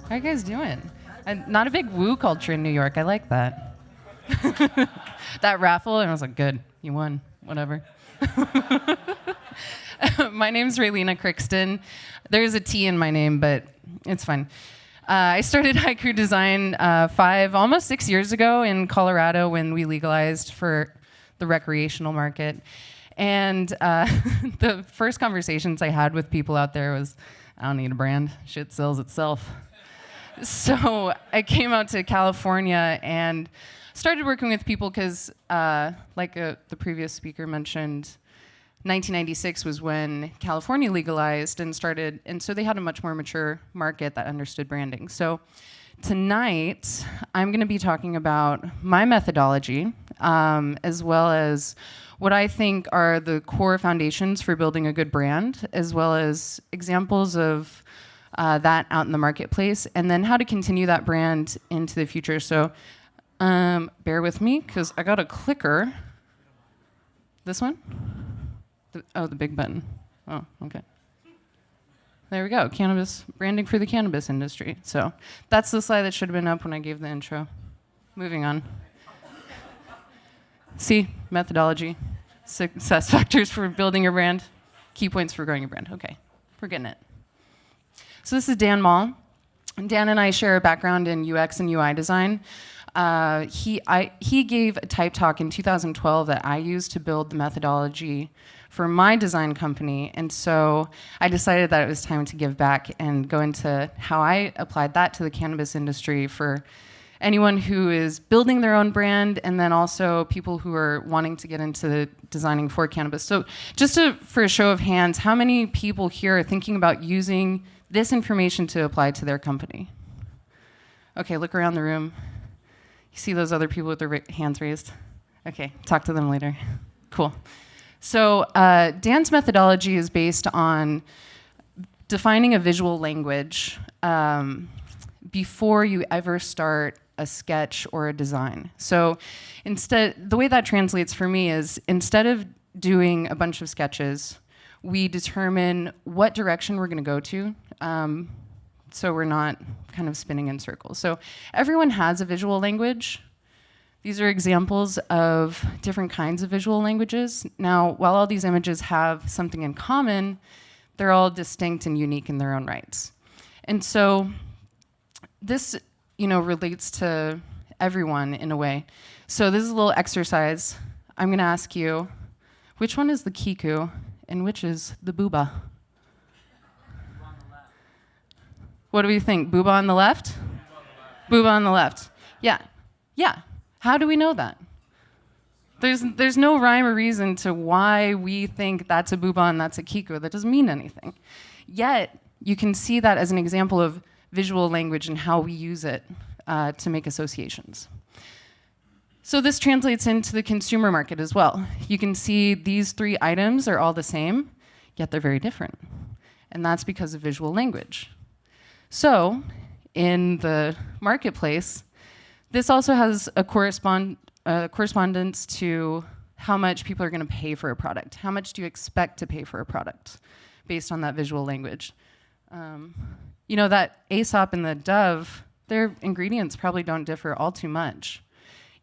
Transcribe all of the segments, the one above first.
How are you guys doing? Not a big woo culture in New York. I like that. That raffle, and I was like, good, you won, whatever. My name's RAELINA KRIKSTON. There's a T in my name, but it's fine. I started haiku design almost 6 years ago in Colorado when we legalized for the recreational market. And the first conversations I had with people out there was, I don't need a brand, shit sells itself. So I came out to California and started working with people because, the previous speaker mentioned, 1996 was when California legalized and started, and so they had a much more mature market that understood branding. So tonight, I'm going to be talking about my methodology, as well as what I think are the core foundations for building a good brand, as well as examples of that out in the marketplace, and then how to continue that brand into the future. So bear with me, because I got a clicker. This one? The big button. Oh, okay. There we go. Cannabis, branding for the cannabis industry. So that's the slide that should have been up when I gave the intro. Moving on. See, methodology, success factors for building your brand, key points for growing your brand. Okay, we're getting it. So this is Dan Mall. Dan and I share a background in UX and UI design. He gave a type talk in 2012 that I used to build the methodology for my design company, and so I decided that it was time to give back and go into how I applied that to the cannabis industry for anyone who is building their own brand, and then also people who are wanting to get into designing for cannabis. So just for a show of hands, how many people here are thinking about using this information to apply to their company? Okay, look around the room. You see those other people with their hands raised? Okay, talk to them later. Cool. So Dan's methodology is based on defining a visual language before you ever start a sketch or a design. So instead, the way that translates for me is instead of doing a bunch of sketches, we determine what direction we're going to go to, so we're not kind of spinning in circles. So everyone has a visual language. These are examples of different kinds of visual languages. Now, while all these images have something in common, they're all distinct and unique in their own rights. And so this, relates to everyone in a way. So this is a little exercise. I'm going to ask you, which one is the kiku and which is the booba? What do we think? Booba on the left? Booba on the left. Yeah. How do we know that? There's no rhyme or reason to why we think that's a booba and that's a kiku. That doesn't mean anything. Yet, you can see that as an example of visual language and how we use it to make associations. So this translates into the consumer market as well. You can see these three items are all the same, yet they're very different. And that's because of visual language. So in the marketplace, this also has a correspondence to how much people are going to pay for a product. How much do you expect to pay for a product based on that visual language? That Aesop and the dove, their ingredients probably don't differ all too much.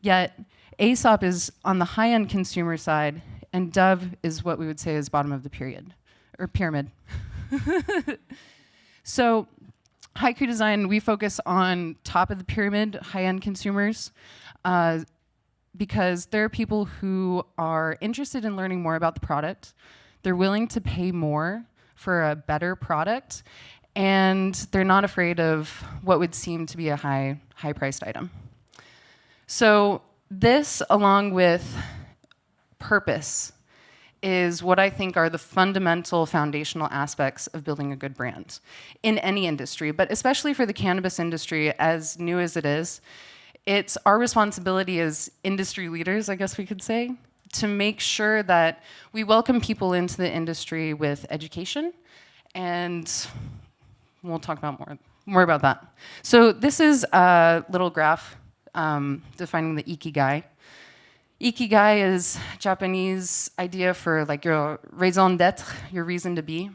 Yet Aesop is on the high-end consumer side, and dove is what we would say is bottom of the pyramid. So haiku design, we focus on top of the pyramid, high-end consumers, because there are people who are interested in learning more about the product. They're willing to pay more for a better product, and they're not afraid of what would seem to be a high-priced item. So this, along with purpose, is what I think are the fundamental foundational aspects of building a good brand in any industry, but especially for the cannabis industry, as new as it is. It's our responsibility as industry leaders, I guess we could say, to make sure that we welcome people into the industry with education, and we'll talk about more about that. So this is a little graph defining the ikigai. Ikigai is Japanese idea for your raison d'être, your reason to be.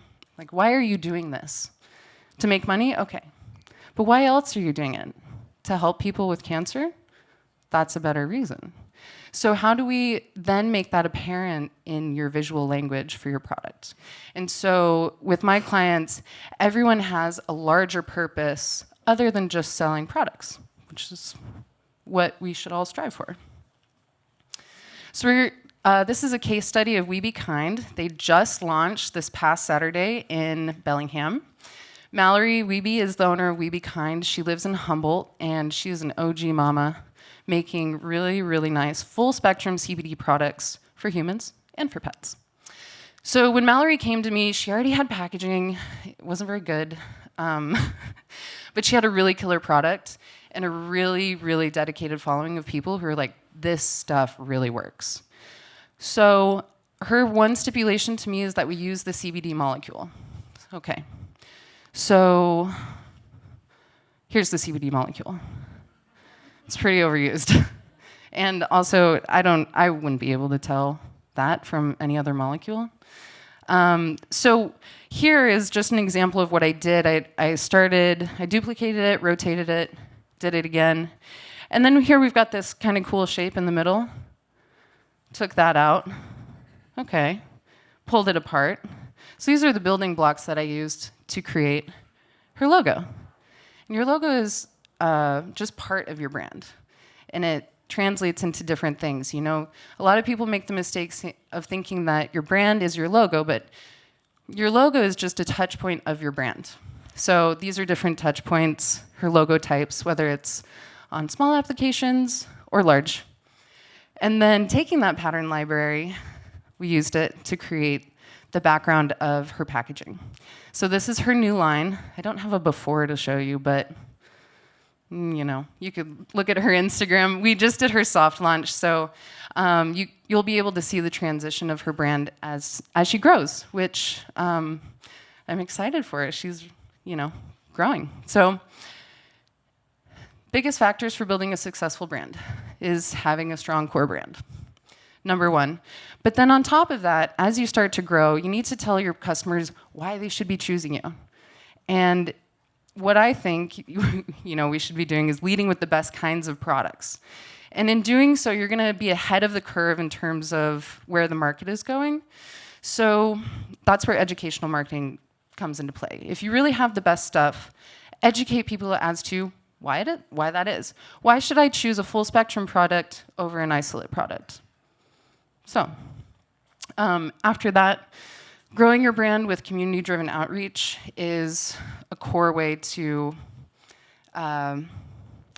Why are you doing this? To make money? Okay. But why else are you doing it? To help people with cancer? That's a better reason. So how do we then make that apparent in your visual language for your product? And so with my clients, everyone has a larger purpose other than just selling products, which is what we should all strive for. So this is a case study of We Be Kind. They just launched this past Saturday in Bellingham. Mallory Wiebe is the owner of We Be Kind. She lives in Humboldt, and she's an OG mama making really, really nice full-spectrum CBD products for humans and for pets. So when Mallory came to me, she already had packaging. It wasn't very good, but she had a really killer product and a really, really dedicated following of people who are like, this stuff really works. So her one stipulation to me is that we use the CBD molecule. Okay. So here's the CBD molecule. It's pretty overused. And also, I wouldn't be able to tell that from any other molecule. So here is just an example of what I did. I duplicated it, rotated it, did it again. And then here we've got this kind of cool shape in the middle. Took that out. Okay. Pulled it apart. So these are the building blocks that I used to create her logo. And your logo is just part of your brand. And it translates into different things. You know, a lot of people make the mistakes of thinking that your brand is your logo, but your logo is just a touch point of your brand. So these are different touch points, her logo types, whether it's on small applications or large. And then taking that pattern library, we used it to create the background of her packaging. So this is her new line. I don't have a before to show you, but you know, you could look at her Instagram. We just did her soft launch, so you'll be able to see the transition of her brand as she grows, which I'm excited for it. She's, you know, growing. So biggest factors for building a successful brand is having a strong core brand, number one. But then on top of that, as you start to grow, you need to tell your customers why they should be choosing you. And what I think we should be doing is leading with the best kinds of products. And in doing so, you're going to be ahead of the curve in terms of where the market is going. So that's where educational marketing comes into play. If you really have the best stuff, educate people as to why that is. Why should I choose a full spectrum product over an isolate product? So after that, growing your brand with community-driven outreach is a core way to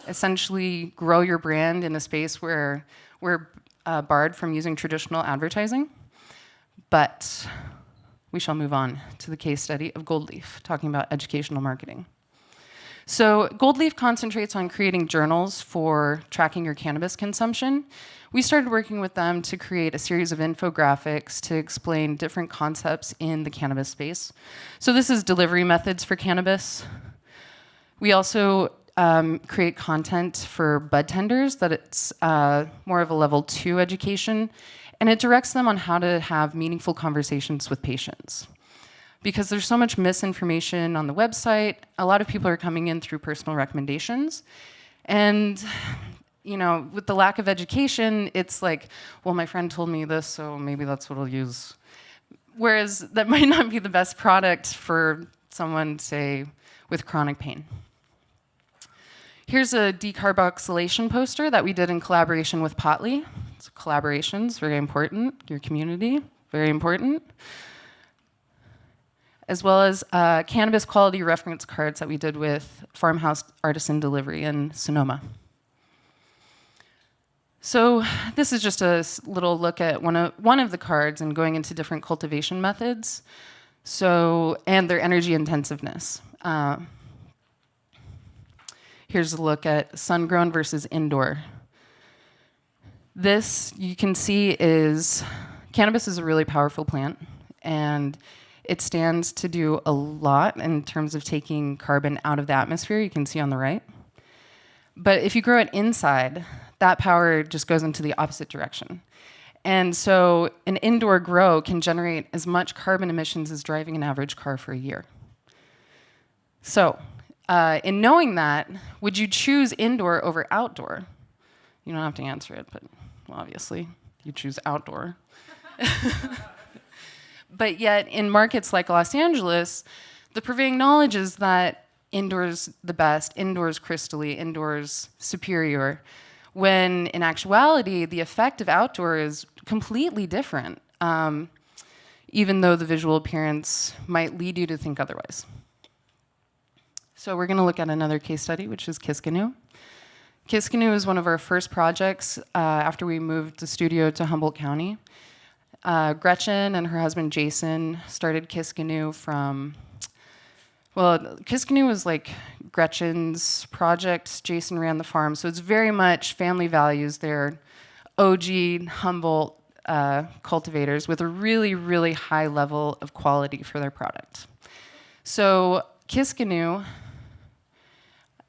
essentially grow your brand in a space where we're barred from using traditional advertising. But we shall move on to the case study of Gold Leaf, talking about educational marketing. So Gold Leaf concentrates on creating journals for tracking your cannabis consumption. We started working with them to create a series of infographics to explain different concepts in the cannabis space. So this is delivery methods for cannabis. We also create content for bud tenders that it's more of a level 2 education, and it directs them on how to have meaningful conversations with patients. Because there's so much misinformation on the website, a lot of people are coming in through personal recommendations. And you know, with the lack of education, it's like, well, my friend told me this, so maybe that's what I'll use. Whereas that might not be the best product for someone, say, with chronic pain. Here's a decarboxylation poster that we did in collaboration with Potley. So collaborations, very important. Your community, very important. As well as cannabis quality reference cards that we did with Farmhouse Artisan Delivery in Sonoma. So this is just a little look at one of the cards and going into different cultivation methods, and their energy intensiveness. Here's a look at sun-grown versus indoor. This, you can see, cannabis is a really powerful plant, and it stands to do a lot in terms of taking carbon out of the atmosphere, you can see on the right. But if you grow it inside, that power just goes into the opposite direction. And so an indoor grow can generate as much carbon emissions as driving an average car for a year. So In knowing that, would you choose indoor over outdoor? You don't have to answer it, but well, obviously you choose outdoor. But yet in markets like Los Angeles, the prevailing knowledge is that indoors the best, indoors crystally, indoors superior, when in actuality the effect of outdoor is completely different, even though the visual appearance might lead you to think otherwise. So we're going to look at another case study, which is KRIKSTON. KRIKSTON is one of our first projects after we moved the studio to Humboldt County. Gretchen and her husband Jason started KRIKSTON from, well, KRIKSTON was like Gretchen's project. Jason ran the farm, so it's very much family values. They're OG Humboldt cultivators with a really, really high level of quality for their product. So KRIKSTON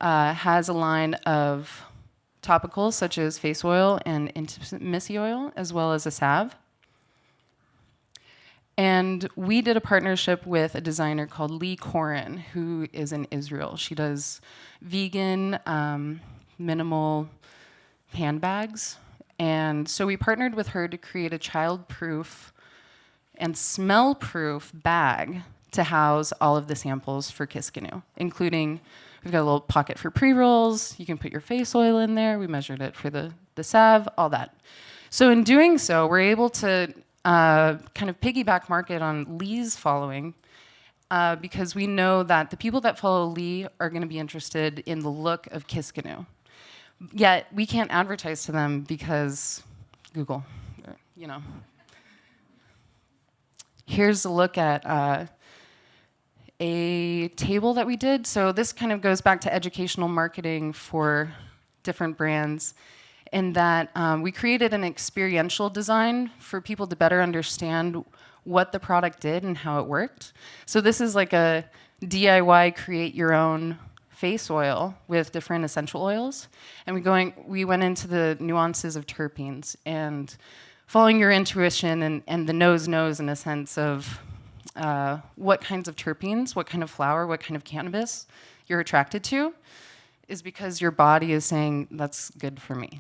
has a line of topicals such as face oil and intimacy oil, as well as a salve. And we did a partnership with a designer called Lee Corin, who is in Israel. She does vegan, minimal handbags. And so we partnered with her to create a child-proof and smell-proof bag to house all of the samples for KRIKSTON, including, we've got a little pocket for pre-rolls. You can put your face oil in there. We measured it for the salve, all that. So in doing so, we're able to kind of piggyback market on Lee's following because we know that the people that follow Lee are going to be interested in the look of KRIKSTON. Yet we can't advertise to them because Google, you know. Here's a look at a table that we did. So this kind of goes back to educational marketing for different brands, in that we created an experiential design for people to better understand what the product did and how it worked. So this is like a DIY create your own face oil with different essential oils. And we went into the nuances of terpenes and following your intuition and the nose knows in a sense of what kinds of terpenes, what kind of flower, what kind of cannabis you're attracted to, is because your body is saying, that's good for me.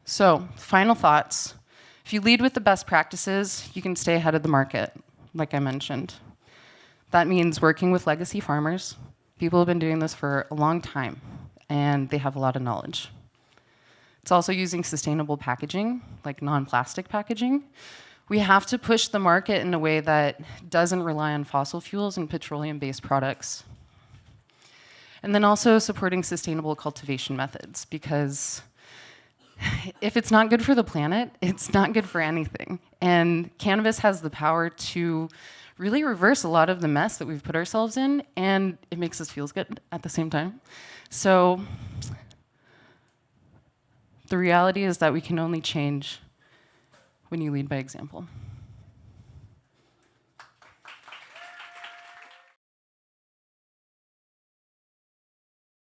So, final thoughts. If you lead with the best practices, you can stay ahead of the market, like I mentioned. That means working with legacy farmers. People have been doing this for a long time, and they have a lot of knowledge. It's also using sustainable packaging, like non-plastic packaging. We have to push the market in a way that doesn't rely on fossil fuels and petroleum-based products. And then also supporting sustainable cultivation methods, because if it's not good for the planet, it's not good for anything. And cannabis has the power to really reverse a lot of the mess that we've put ourselves in, and it makes us feel good at the same time. So the reality is that we can only change when you lead by example.